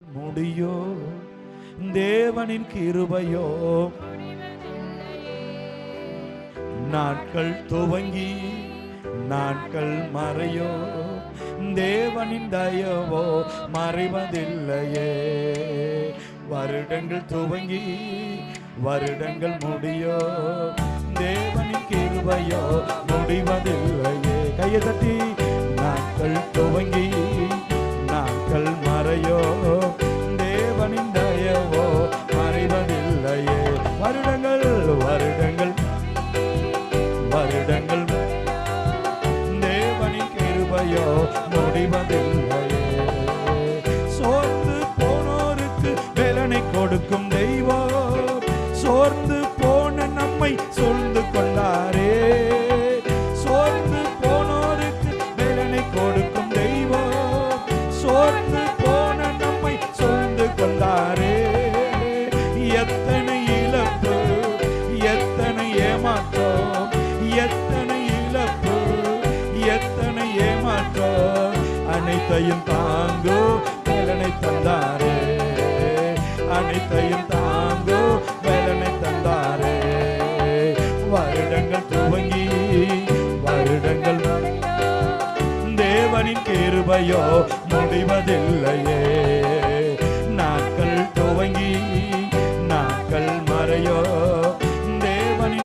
முடியோ தேவனின் கிருபையோ நாட்கள் துவங்கி நாட்கள் மறையோ தேவனின் தயவோ மறைவதில்லையே. வருடங்கள் துவங்கி வருடங்கள் முடியோ தேவனின் கிருபையோ முடிவதில்லையே. கையை தட்டி நாட்கள் துவங்கி நாட்கள் மறையோ தேவனின் தயவோ மறைவதில்லையே. வருடங்கள் வருடங்கள் வருடங்கள் தேவனின் கிருபையோ முடிவதில்லையே. சோர்ந்து போனோருக்கு பலனை கொடுக்கும் தெய்வம் சோர்ந்து போன நம்மை சூழ்ந்து கொண்டாரே. சோர்ந்து போனோருக்கு பலனை கொடுக்கும் தெய்வம் சோர்ந்து போன நம்மை சூழ்ந்து கொண்டாரே. எத்தனை இழப்பு எத்தனை ஏமாற்றம் எத்தனை இழப்பு எத்தனை ஏமாற்றம் அனைத்தையும் தாங்கோ பலனை தந்தாரே. அனைத்தையும் தாங்கோ பலனை தந்தாரே. வருடங்கள் துவங்கி வருடங்கள் தேவனின் கிருபையோ முடிவதில்லையே. நாட்கள் துவங்கி நாட்கள் மறையோ